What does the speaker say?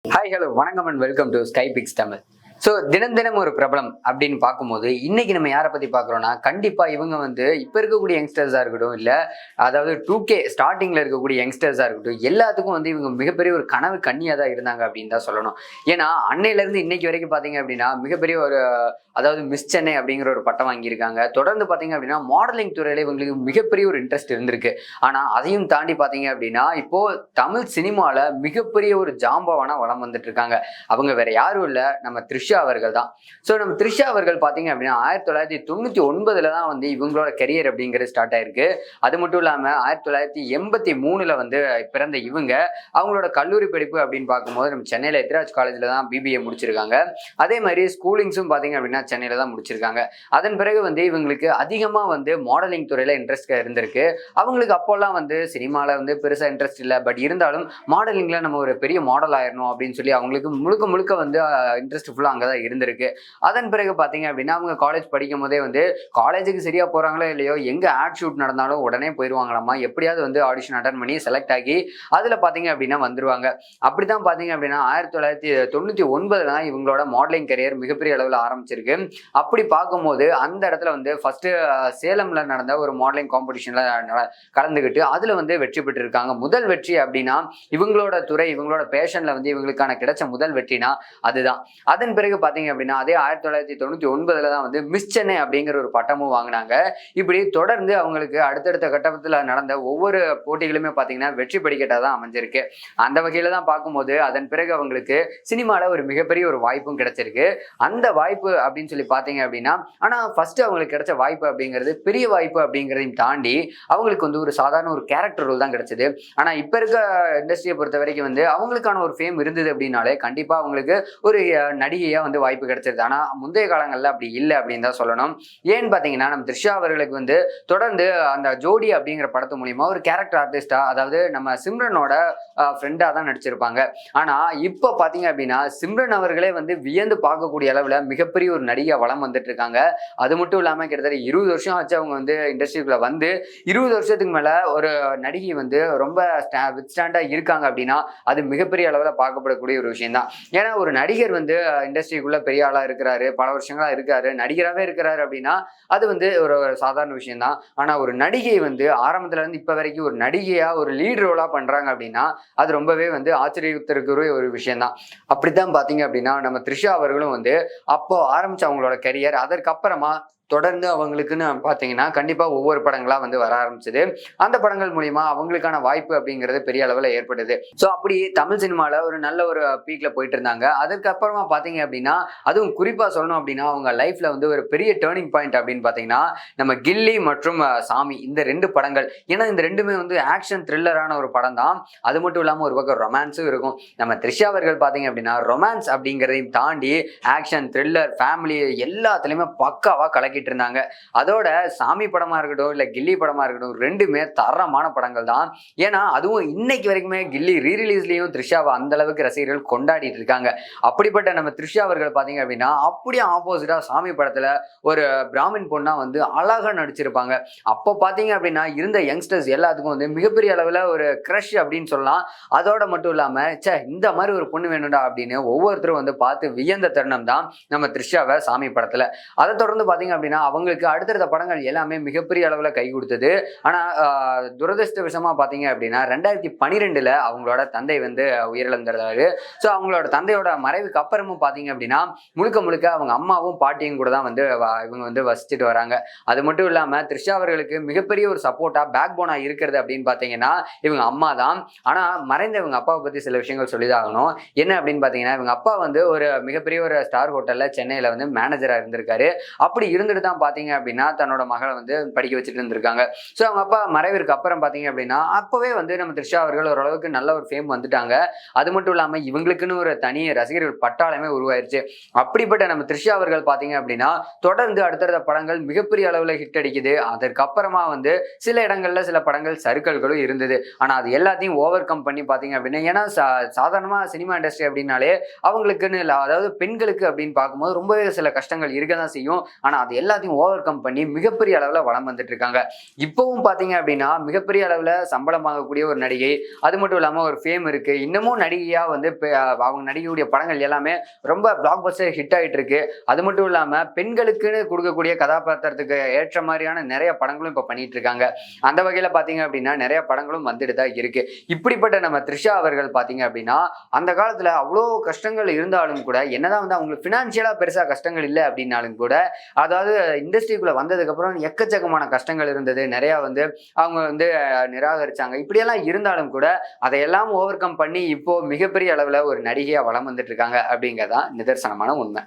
Hi hello வணக்கம் and welcome to Sky Pix Tamil. So தினம் தினம் ஒரு பிரபலம் அப்படின்னு பார்க்கும்போது இன்னைக்கு நம்ம யாரை பத்தி பார்க்குறோம்னா, கண்டிப்பா இவங்க வந்து இப்ப இருக்கக்கூடிய யங்ஸ்டர்ஸா இருக்கட்டும், இல்ல அதாவது 2K ஸ்டார்டிங்ல இருக்கக்கூடிய யங்ஸ்டர்ஸா இருக்கட்டும், எல்லாத்துக்கும் வந்து இவங்க மிகப்பெரிய ஒரு கனவு கன்னியா தான் இருந்தாங்க அப்படின்னு தான் சொல்லணும். ஏன்னா அன்னையில இருந்து இன்னைக்கு வரைக்கும் பாத்தீங்க அப்படின்னா மிகப்பெரிய ஒரு அதாவது மிஸ் சென்னை அப்படிங்கிற ஒரு பட்டம் வாங்கியிருக்காங்க. தொடர்ந்து பாத்தீங்க அப்படின்னா மாடலிங் துறையில இவங்களுக்கு மிகப்பெரிய ஒரு இன்ட்ரெஸ்ட் இருந்திருக்கு. ஆனா அதையும் தாண்டி பாத்தீங்க அப்படின்னா இப்போ தமிழ் சினிமால மிகப்பெரிய ஒரு ஜாம்பவானா வலம் வந்துட்டு இருக்காங்க. அவங்க வேற யாரும் இல்ல, நம்ம த்ரிஷா அவர்கள் தான். ஸோ நம்ம த்ரிஷா அவர்கள் பாத்தீங்க அப்படின்னா 1999 தான் வந்து இவங்களோட கெரியர் அப்படிங்கிறது ஸ்டார்ட் ஆயிருக்கு. அது மட்டும் இல்லாம 1983 வந்து பிறந்த இவங்க அவங்களோட கல்லூரி படிப்பு அப்படின்னு பார்க்கும்போது நம்ம சென்னையில எத்ராஜ் காலேஜ்ல தான் BBA முடிச்சிருக்காங்க. அதே மாதிரி ஸ்கூலிங்ஸும் பாத்தீங்க அப்படின்னா சென்னையில தான் முடிச்சிருக்காங்க. அதன் பிறகு வந்து இவங்களுக்கு அதிகமா வந்து மாடலிங் துறையில இன்ட்ரெஸ்ட் இருந்திருக்கு. அவங்களுக்கு அப்போல்லாம் வந்து சினிமால வந்து பெருசா இன்ட்ரெஸ்ட் இல்லை, பட் இருந்தாலும் மாடலிங்ல நம்ம ஒரு பெரிய மாடல் ஆயிரணும் அப்படின்னு சொல்லி அவங்களுக்கு முழுக்க முழுக்க வந்து இன்ட்ரெஸ்ட் ஃபுல்லா அங்கதான் இருந்திருக்கு. அதன் பிறகு பாத்தீங்க அப்படின்னா அவங்க காலேஜ் படிக்கும் போதே வந்து காலேஜுக்கு சரியா போறாங்களோ இல்லையோ, எங்க ஆட் ஷூட் நடந்தாலும் உடனே போயிருவாங்களாமா. எப்படியாவது வந்து ஆடிஷன் அட்டன் பண்ணி செலக்ட் ஆகி அதுல பாத்தீங்க அப்படின்னா வந்துருவாங்க. அப்படித்தான் பாத்தீங்க அப்படின்னா 1999 தான் இவங்களோட மாடலிங் கரியர் மிகப்பெரிய அளவுல ஆரம்பிச்சிருக்கு. அப்படி பார்க்கும்போது அந்த இடத்துல வந்து ஃபர்ஸ்ட் சேலம்ல நடந்த ஒரு மாடலிங் காம்படிஷன்ல கலந்துகிட்டு அதுல வந்து வெற்றி பெற்று இருக்காங்க. முதல் வெற்றி அப்படின்னா இவங்களோட துறை, இவங்களோட பேஷன்ல வந்து இவங்களுக்கான கிடைச்ச முதல் வெற்றினா அதுதான். அதன் பிறகு பாத்தீங்க அப்படின்னா அதே 1999 தான் வந்து மிஸ் சென்னை அப்படிங்கிற ஒரு பட்டமும் வாங்கினாங்க. இப்படி தொடர்ந்து அவங்களுக்கு அடுத்தடுத்த கட்டத்துல நடந்த ஒவ்வொரு போட்டிகளுமே பாத்தீங்கன்னா வெற்றி படிக்கட்டா தான் அமைஞ்சிருக்கு. அந்த வகையில தான் பார்க்கும்போது அதன் பிறகு அவங்களுக்கு சினிமால ஒரு மிகப்பெரிய ஒரு வாய்ப்பும் கிடைச்சிருக்கு. அந்த வாய்ப்பு அப்படின்னு சொல்லி பாத்தீங்க அப்படின்னா, ஆனா ஃபர்ஸ்ட் அவங்களுக்கு கிடைச்ச வாய்ப்பு அப்படிங்கிறது பெரிய வாய்ப்பு அப்படிங்கிறதையும் தாண்டி அவங்களுக்கு வந்து ஒரு சாதாரண ஒரு கேரக்டர் ரோல் தான் கிடைச்சது. ஆனா இப்ப இருக்க இண்டஸ்ட்ரியை பொறுத்த வரைக்கும் வந்து அவங்களுக்கான ஒரு ஃபேம் இருந்தது அப்படின்னாலே கண்டிப்பா அவங்களுக்கு ஒரு நடிகையா வந்து வாய்ப்பு கிடைச்சிருது. ஆனா முந்தைய காலங்கள்ல அப்படி இல்லை அப்படின்னு தான் சொல்லணும். ஏன்னு பாத்தீங்கன்னா நம்ம த்ரிஷா அவர்களுக்கு வந்து தொடர்ந்து அந்த ஜோடி அப்படிங்கிற படத்து மூலியமா ஒரு கேரக்டர் ஆர்டிஸ்டா, அதாவது நம்ம சிம்ரனோட ஃப்ரெண்டா தான் நடிச்சிருப்பாங்க. ஆனா இப்ப பாத்தீங்க அப்படின்னா சிம்ரன் அவர்களே வந்து வியந்து பார்க்கக்கூடிய அளவுல மிகப்பெரிய ஒரு நடிகை வளம் வந்துட்டு இருக்காங்க. அது மட்டும் இல்லாம கிட்டத்தட்ட 20 வருஷம் ஆச்சு அவங்க வந்து இண்டஸ்ட்ரிக்குள்ள வந்து. 20 வருஷத்துக்கு மேல ஒரு நடிகை வந்து ரொம்ப வித்ஸ்டாண்டா இருக்காங்க அப்படின்னா அது மிகப்பெரிய அளவுல பார்க்கப்படக்கூடிய ஒரு விஷயம் தான். ஏன்னா ஒரு நடிகர் வந்து இண்டஸ்ட்ரிக்குள்ள பெரிய ஆளா இருக்கிறாரு, பல வருஷங்களா இருக்காரு, நடிகராகவே இருக்கிறாரு அப்படின்னா அது வந்து ஒரு சாதாரண விஷயம் தான். ஆனா ஒரு நடிகை வந்து ஆரம்பத்துல இருந்து இப்ப வரைக்கும் ஒரு நடிகையா ஒரு லீட் ரோலா பண்றாங்க அப்படின்னா அது ரொம்பவே வந்து ஆச்சரியத்திற்குரிய ஒரு விஷயம் தான். அப்படித்தான் பாத்தீங்க அப்படின்னா நம்ம த்ரிஷா அவர்களும் வந்து அப்போ ஆரம்பிச்ச அவங்களோட கரியர் அதற்கப்புறமா தொடர்ந்து அவங்களுக்குன்னு பாத்தீங்கன்னா கண்டிப்பா ஒவ்வொரு படங்களா வந்து வர ஆரம்பிச்சது. அந்த படங்கள் மூலியமா அவங்களுக்கான வாய்ப்பு அப்படிங்கிறது பெரிய அளவுல ஏற்பட்டது. சோ அப்படி தமிழ் சினிமால ஒரு நல்ல ஒரு பீக்ல போயிட்டு இருந்தாங்க. அதுக்கப்புறமா பாத்தீங்க அப்படின்னா அதுவும் குறிப்பா சொல்லணும் அப்படின்னா அவங்க லைஃப்ல வந்து ஒரு பெரிய டேர்னிங் பாயிண்ட் அப்படின்னு பாத்தீங்கன்னா நம்ம கில்லி மற்றும் சாமி, இந்த ரெண்டு படங்கள். ஏன்னா இந்த ரெண்டுமே வந்து ஆக்ஷன் த்ரில்லரான ஒரு படம் தான். அது மட்டும் இல்லாம ஒரு பக்கம் ரொமான்ஸும் இருக்கும். நம்ம த்ரிஷா அவர்கள் பாத்தீங்க அப்படின்னா ரொமான்ஸ் அப்படிங்கிறதையும் தாண்டி ஆக்ஷன் த்ரில்லர் ஃபேமிலி எல்லாத்துலயுமே பக்காவா கலக்கி இருந்தாங்க. அதோட சாமி படமா இருக்கட்டும் இல்ல கில்லி படமா இருக்கட்டும் ரெண்டுமே தரமான படங்கள் தான். ஏன்னா அதுவும் இன்னைக்கு வரைக்குமே கில்லி ரீரிலீஸ்லயும் த்ரிஷாவை அந்த அளவுக்கு ரசிகர்கள் கொண்டாடிட்டு இருக்காங்க. அப்படிப்பட்ட நம்ம த்ரிஷா அவர்கள் பாத்தீங்க அப்படின்னா அப்படியே ஆப்போசிட்டா சாமி படத்துல ஒரு பிராமின் பொண்ணா வந்து அழகா நடிச்சிருப்பாங்க. அப்போ பாத்தீங்க அப்படின்னா இருந்த யங்ஸ்டர்ஸ் எல்லாத்துக்கும் வந்து மிகப்பெரிய அளவுல ஒரு கிரஷ் அப்படின்னு சொல்லலாம். அதோட மட்டும் இல்லாம இந்த மாதிரி ஒரு பொண்ணு வேணும்டா அப்படின்னு ஒவ்வொருத்தரும் வந்து பார்த்து வியந்த தருணம் தான் நம்ம த்ரிஷாவை சாமி படத்துல. அதை தொடர்ந்து பாத்தீங்க அப்படின்னா அவங்களுக்கு அடுத்தடுத்த படங்கள் எல்லாமே மிகப்பெரிய அளவுல கை கொடுத்தது. ஆனா துரதிருஷ்டவசமா பாத்தீங்க அப்படின்னா 2012 அவங்களோட தந்தை வந்து உயிரிழந்தாரு. சோ அவங்களோட தந்தையோட மறைவுக்கு அப்புறமும் பாத்தீங்க அப்படின்னா முழுக்க முழுக்க அவங்க அம்மாவும் பாட்டியும் கூட தான் வந்து இவங்க வந்து வசிச்சுட்டு வராங்க. அது மட்டும் இல்லாம த்ரிஷா அவர்களுக்கு மிகப்பெரிய ஒரு சப்போர்ட்டா பேக் போனா இருக்கிறது அப்படின்னு பாத்தீங்கன்னா இவங்க அம்மா தான். ஆனா மறைந்த இவங்க அப்பாவை பத்தி சில விஷயங்கள் சொல்லிதான் ஆகணும். என்ன அப்படின்னு பாத்தீங்கன்னா இவங்க அப்பா வந்து ஒரு மிகப்பெரிய ஒரு ஸ்டார் ஹோட்டல்ல சென்னையில வந்து மேனேஜரா இருந்திருக்காரு. அப்படி இருந்துட்டு தான் பாத்தீங்க அப்படின்னா தன்னோட மகளை வந்து படிக்க வச்சுட்டு இருந்திருக்காங்க. சோ அவங்க அப்பா மறைவிற்கு அப்புறம் பாத்தீங்க அப்படின்னா அப்பவே வந்து நம்ம த்ரிஷா அவர்கள் ஓரளவுக்கு நல்ல ஒரு ஃபேம் வந்துட்டாங்க. அது மட்டும் இல்லாம இவங்களுக்குன்னு ஒரு தனி ரசிகர்கள் பட்டாளமே உருவாயிருச்சு. அப்படிப்பட்ட நம்ம த்ரிஷா அவர்கள் பாத்தீங்க அப்படின்னா தொடர்ந்து அடுத்தடுத்த படங்கள் மிகப்பெரிய அளவுல ஹிட் அடிக்குது. அதற்கப்புறமா வந்து சில இடங்கள்ல சில படங்கள் சறுக்கல்களும் இருந்தது. ஆனா அது எல்லாத்தையும் ஓவர் கம் பண்ணி பாத்தீங்க அப்படின்னா ஏன்னா சாதாரணமா சினிமா இண்டஸ்ட்ரி அப்படின்னாலே அவங்களுக்குன்னு அதாவது பெண்களுக்கு அப்படின்னு பார்க்கும்போது ரொம்பவே சில கஷ்டங்கள் இருக்கதான் செய்யும். ஆனா அது எல்லாத்தையும் ஓவர் கம் பண்ணி மிகப்பெரிய அளவில் வளம் வந்துட்டு இருக்காங்க. இப்பவும் பார்த்தீங்க அப்படின்னா மிகப்பெரிய அளவில் சம்பளம் வாங்கக்கூடிய ஒரு நடிகை. அது மட்டும் இல்லாமல் ஒரு ஃபேம் இருக்கு. இன்னமும் நடிகையா வந்து அவங்க நடிகையுடைய படங்கள் எல்லாமே ரொம்ப பிளாக் பஸ்டர் ஹிட் ஆகிட்டு இருக்கு. அது மட்டும் இல்லாமல் பெண்களுக்குன்னு கொடுக்கக்கூடிய கதாபாத்திரத்துக்கு ஏற்ற மாதிரியான நிறைய படங்களும் இப்போ பண்ணிட்டு இருக்காங்க. அந்த வகையில் பார்த்தீங்க அப்படின்னா நிறைய படங்களும் வந்துட்டு தான் இருக்கு. இப்படிப்பட்ட நம்ம த்ரிஷா அவர்கள் பார்த்தீங்க அப்படின்னா அந்த காலத்தில் அவ்வளோ கஷ்டங்கள் இருந்தாலும் கூட, என்னதான் வந்து அவங்களுக்கு ஃபினான்ஷியலாக பெருசாக கஷ்டங்கள் இல்லை அப்படின்னாலும் கூட, அதாவது இண்டஸ்ட்ரிக்குள்ளே வந்ததுக்கப்புறம் எக்கச்சக்கமான கஷ்டங்கள் இருந்தது. நிறையா வந்து அவங்க வந்து நிராகரிச்சாங்க. இப்படியெல்லாம் இருந்தாலும் கூட அதையெல்லாம் ஓவர் கம் பண்ணி இப்போ மிகப்பெரிய அளவில் ஒரு நடிகையாக வலம் வந்துட்டு இருக்காங்க அப்படிங்கிறதான் நிதர்சனமான உண்மை.